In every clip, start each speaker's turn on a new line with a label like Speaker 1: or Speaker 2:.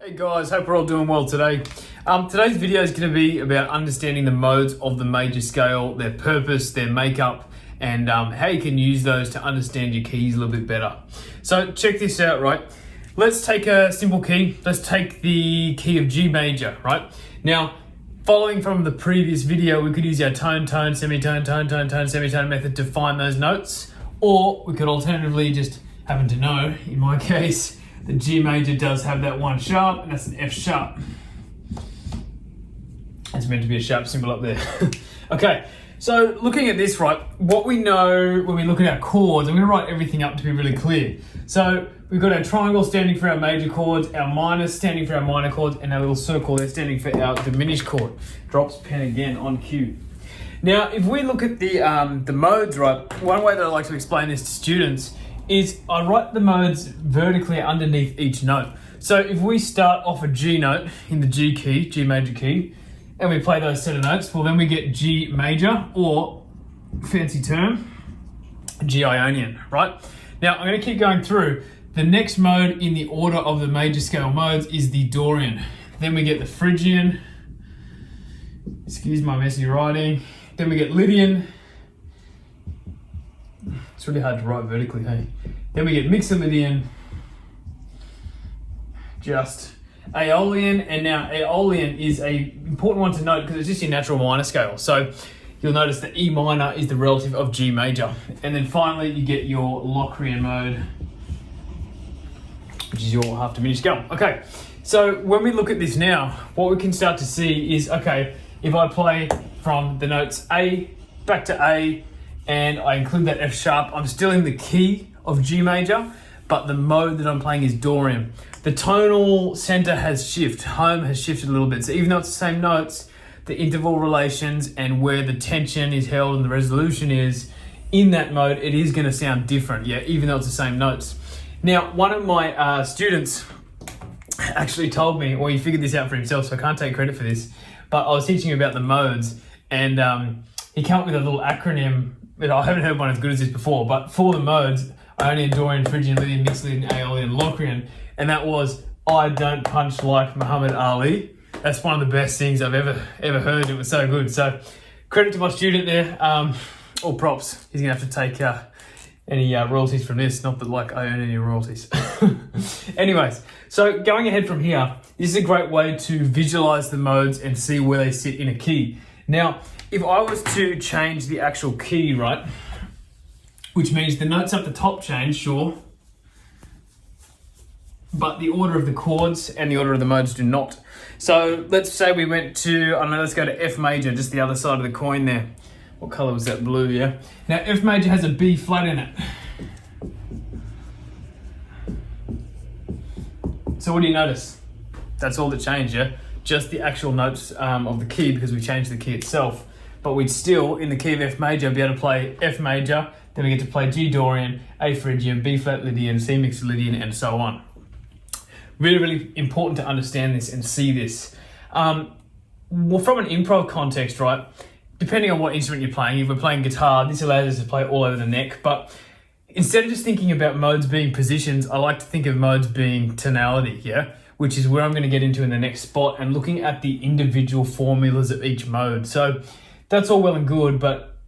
Speaker 1: Hey guys, hope we're all doing well today. Today's video is going to be about understanding the modes of the major scale, their purpose, their makeup, and how you can use those to understand your keys a little bit better. So check this out, right? Let's take a simple key. Let's take the key of G major, right? Now, following from the previous video, we could use our tone, semitone, tone, semitone method to find those notes, or we could alternatively just happen to know, in my case, the G major does have that one sharp, and that's an F sharp. It's meant to be a sharp symbol up there. Okay, so looking at this, right, what we know when we look at our chords, I'm going to write everything up to be really clear. So we've got our triangle standing for our major chords, our minus standing for our minor chords, and our little circle there standing for our diminished chord. Drops pen again on cue. Now, if we look at the modes, right, one way that I like to explain this to students is I write the modes vertically underneath each note. So if we start off a G note in the G key, G major key, and we play those set of notes, well then we get G major, or fancy term, G Ionian, right? Now I'm going to keep going through. The next mode in the order of the major scale modes is the Dorian. Then we get the Prygian, excuse my messy writing. Then we get Lydian. It's really hard to write vertically, hey? Then we get Mixolydian, just Aeolian, and now Aeolian is a important one to note because it's just your natural minor scale. So you'll notice that E minor is the relative of G major. And then finally you get your Locrian mode, which is your half diminished scale. Okay, so when we look at this now, what we can start to see is, okay, if I play from the notes A back to A, and I include that F sharp, I'm still in the key of G major, but the mode that I'm playing is Dorian. The tonal center has shifted, home has shifted a little bit. So even though it's the same notes, the interval relations and where the tension is held and the resolution is in that mode, it is gonna sound different, yeah, even though it's the same notes. Now, one of my students actually told me, or he figured this out for himself, so I can't take credit for this, but I was teaching him about the modes, and he came up with a little acronym. I haven't heard one as good as this before, but for the modes, Ionian, Dorian, Prygian, Lydian, Mixolydian, Aeolian, and Locrian, and that was, I don't punch like Muhammad Ali. That's one of the best things I've ever heard. It was so good. So credit to my student there, or props. He's gonna have to take any royalties from this, not that like I earn any royalties. Anyways, so going ahead from here, this is a great way to visualize the modes and see where they sit in a key. Now, if I was to change the actual key, right, which means the notes up the top change, sure, but the order of the chords and the order of the modes do not. So let's say we went to, I don't know, let's go to F major, just the other side of the coin there. What color was that? Blue, yeah? Now F major has a B flat in it. So what do you notice? That's all that changed, yeah? Just the actual notes of the key, because we changed the key itself. But we'd still, in the key of F major, be able to play F major, then we get to play G Dorian, A Phrygian, B flat Lydian, C Mixolydian, and so on. Really, really important to understand this and see this. Well, from an improv context, right, depending on what instrument you're playing, if we're playing guitar, this allows us to play all over the neck, but instead of just thinking about modes being positions, I like to think of modes being tonality, yeah? Which is where I'm going to get into in the next spot, and looking at the individual formulas of each mode. So that's all well and good, but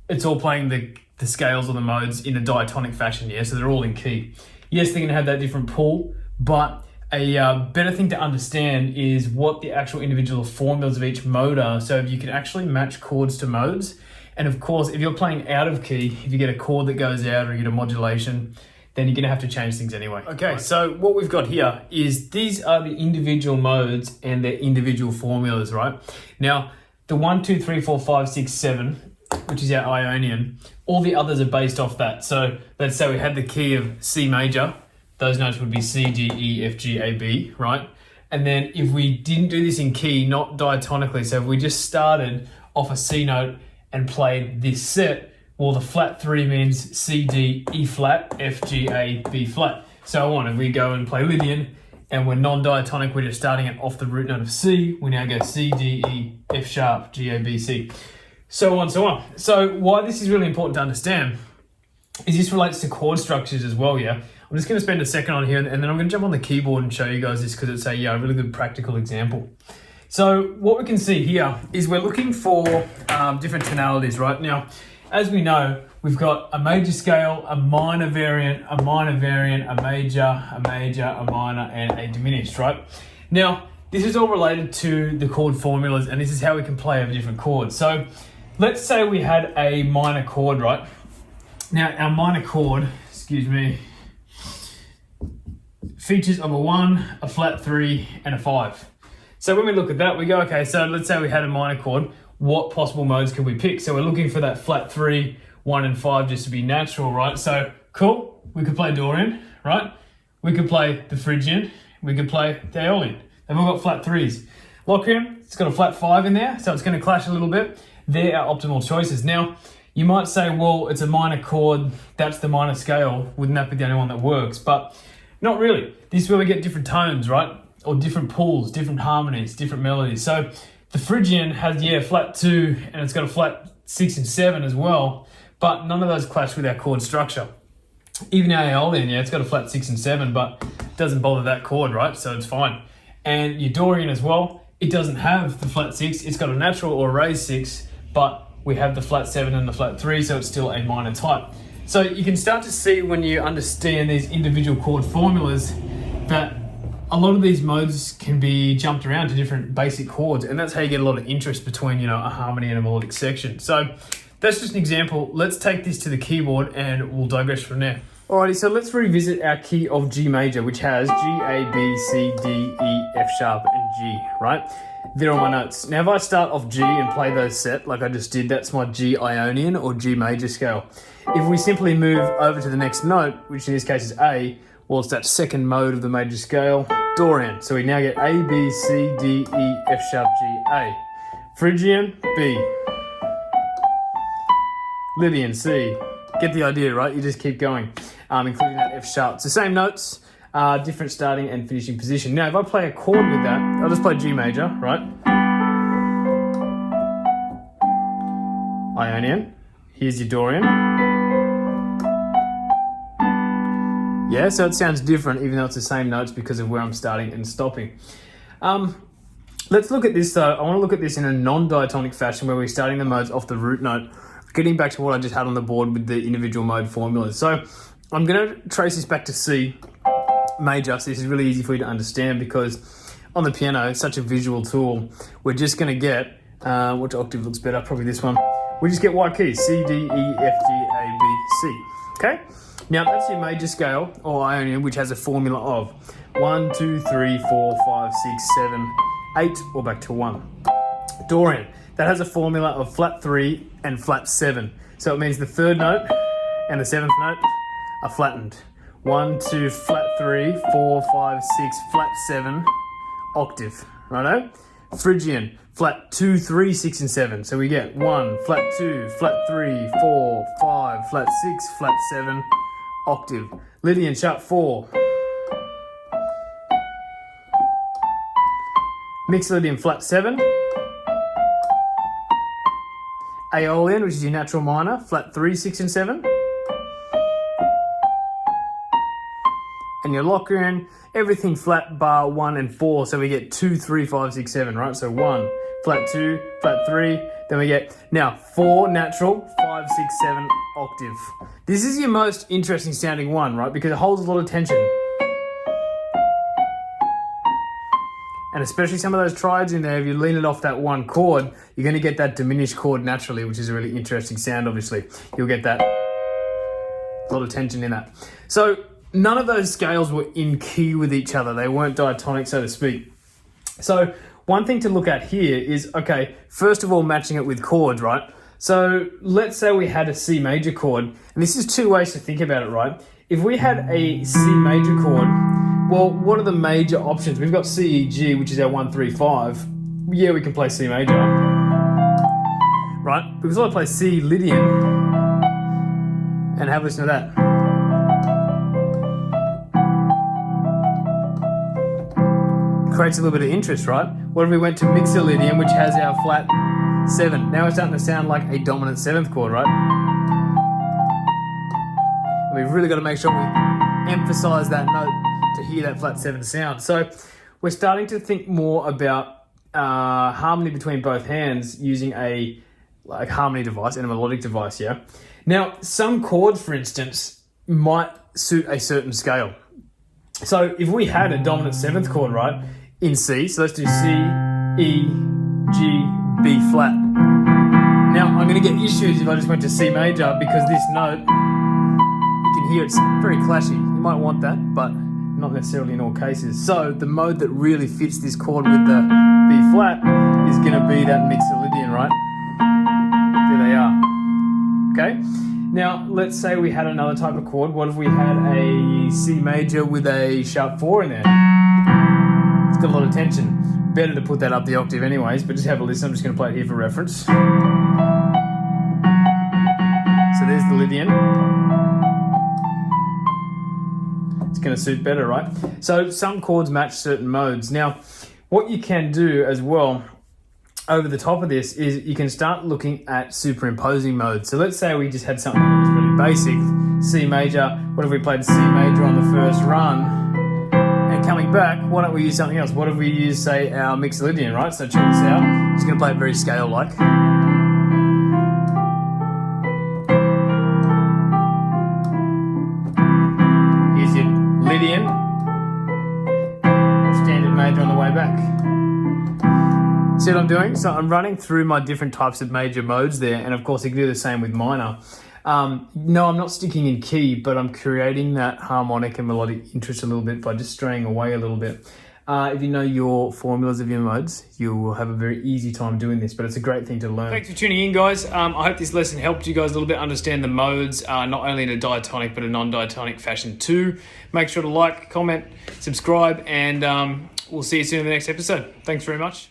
Speaker 1: it's all playing the scales or the modes in a diatonic fashion, yeah? So they're all in key. Yes, they're going to have that different pull, but a better thing to understand is what the actual individual formulas of each mode are, so you can actually match chords to modes. And of course, if you're playing out of key, if you get a chord that goes out or you get a modulation, then you're going to have to change things anyway. Okay, so what we've got here is these are the individual modes and their individual formulas, right? Now, the 1, 2, 3, 4, 5, 6, 7, which is our Ionian, all the others are based off that. So let's say we had the key of C major, those notes would be C, D, E, F, G, A, B, right? And then if we didn't do this in key, not diatonically, so if we just started off a C note and played this set, well, the flat 3 means C, D, E flat, F, G, A, B flat. So on, if we go and play Lydian and we're non-diatonic, we're just starting it off the root note of C, we now go C, D, E, F sharp, G, A, B, C, so on, so on. So why this is really important to understand is this relates to chord structures as well, yeah? I'm just going to spend a second on here, and then I'm going to jump on the keyboard and show you guys this because it's a really good practical example. So what we can see here is we're looking for different tonalities, right? Now, as we know, we've got a major scale, a minor variant, a major, a minor, and a diminished, right? Now, this is all related to the chord formulas, and this is how we can play over different chords. So let's say we had a minor chord, right? Now, our minor chord, features of a 1, a flat 3, and a 5. So when we look at that, we go, okay, so let's say we had a minor chord. What possible modes could we pick? So we're looking for that flat 3, 1, and 5 just to be natural, right? So cool, we could play Dorian, right? We could play the Phrygian. We could play the Aeolian. They've all got flat 3s. Locrian, it's got a flat 5 in there, so it's going to clash a little bit. They're our optimal choices. Now, you might say, well, it's a minor chord, that's the minor scale. Wouldn't that be the only one that works? But not really. This is where we get different tones, right? Or different pulls, different harmonies, different melodies. So the Phrygian has, flat 2, and it's got a flat 6 and 7 as well, but none of those clash with our chord structure. Even our Aeolian, it's got a flat 6 and 7, but it doesn't bother that chord, right? So it's fine. And your Dorian as well, it doesn't have the flat 6, it's got a natural or a raised 6, but we have the flat 7 and the flat 3, so it's still a minor type. So you can start to see when you understand these individual chord formulas that a lot of these modes can be jumped around to different basic chords, and that's how you get a lot of interest between, a harmony and a melodic section. So that's just an example. Let's take this to the keyboard and we'll digress from there. Alrighty, so let's revisit our key of G major, which has G, A, B, C, D, E, F sharp, and G, right? They're all my notes. Now, if I start off G and play those set like I just did, that's my G Ionian or G major scale. If we simply move over to the next note, which in this case is A, well, it's that second mode of the major scale, Dorian. So we now get A, B, C, D, E, F sharp, G, A. Phrygian, B. Lydian, C. Get the idea, right? You just keep going, including that F sharp. It's the same notes, different starting and finishing position. Now, if I play a chord with that, I'll just play G major, right? Ionian. Here's your Dorian. Yeah, so it sounds different even though it's the same notes because of where I'm starting and stopping. Let's look at this though. I want to look at this in a non-diatonic fashion where we're starting the modes off the root note, getting back to what I just had on the board with the individual mode formulas. So I'm going to trace this back to C major. So this is really easy for you to understand because on the piano, it's such a visual tool. We're just going to get, which octave looks better? Probably this one. We just get white keys, C, D, E, F, G, A, B, C. Okay? Now that's your major scale, or Ionian, which has a formula of 1, 2, 3, 4, 5, 6, 7, 8, or back to 1. Dorian, that has a formula of flat 3 and flat 7. So it means the third note and the seventh note are flattened. 1, 2, flat 3, 4, 5, 6, flat 7, octave, righto? Phrygian, flat 2, 3, 6, and 7. So we get 1, flat 2, flat 3, 4, 5, flat 6, flat 7, octave. Lydian, sharp 4. Mixolydian, flat 7. Aeolian, which is your natural minor, flat 3, 6, and 7. And your Locrian, everything flat bar 1 and 4. So we get 2, 3, 5, 6, 7, right? So 1, flat 2, flat 3. Then we get, now 4 natural, 5, 6, 7, octave. This is your most interesting sounding one, right? Because it holds a lot of tension. And especially some of those triads in there, if you lean it off that one chord, you're going to get that diminished chord naturally, which is a really interesting sound, obviously. You'll get that, a lot of tension in that. So none of those scales were in key with each other. They weren't diatonic, so to speak. So one thing to look at here is, okay, first of all, matching it with chords, right? So let's say we had a C major chord, and this is two ways to think about it, right? If we had a C major chord, well, what are the major options? We've got C, E, G, which is our 1, 3, 5. Yeah, we can play C major, right? Because I play C Lydian, and have a listen to that. Creates a little bit of interest, right? What if we went to Mixolydian, which has our flat 7? Now it's starting to sound like a dominant 7th chord, right? And we've really got to make sure we emphasize that note to hear that flat 7 sound. So we're starting to think more about harmony between both hands using a harmony device and a melodic device here. Now, some chords, for instance, might suit a certain scale. So if we had a dominant 7th chord, right, in C, so let's do C, E, G, B flat. Now, I'm going to get issues if I just went to C major because this note, you can hear it's very clashy. You might want that, but not necessarily in all cases. So the mode that really fits this chord with the B flat is going to be that Mixolydian, right? There they are. Okay? Now, let's say we had another type of chord. What if we had a C major with a sharp 4 in there? It's got a lot of tension. Better to put that up the octave anyways, but just have a listen. I'm just going to play it here for reference. So there's the Lydian. It's going to suit better, right? So some chords match certain modes. Now, what you can do as well over the top of this is you can start looking at superimposing modes. So let's say we just had something that was really basic, C major. What if we played C major on the first run? And coming back, why don't we use something else? What if we use, say, our Mixolydian, right? So check this out. I'm just going to play it very scale-like. Here's your Lydian. Standard major on the way back. See what I'm doing? So I'm running through my different types of major modes there, and of course I can do the same with minor. No, I'm not sticking in key, but I'm creating that harmonic and melodic interest a little bit by just straying away a little bit. If you know your formulas of your modes, you will have a very easy time doing this, but it's a great thing to learn. Thanks for tuning in, guys. I hope this lesson helped you guys a little bit understand the modes, not only in a diatonic, but a non-diatonic fashion too. Make sure to like, comment, subscribe, and we'll see you soon in the next episode. Thanks very much.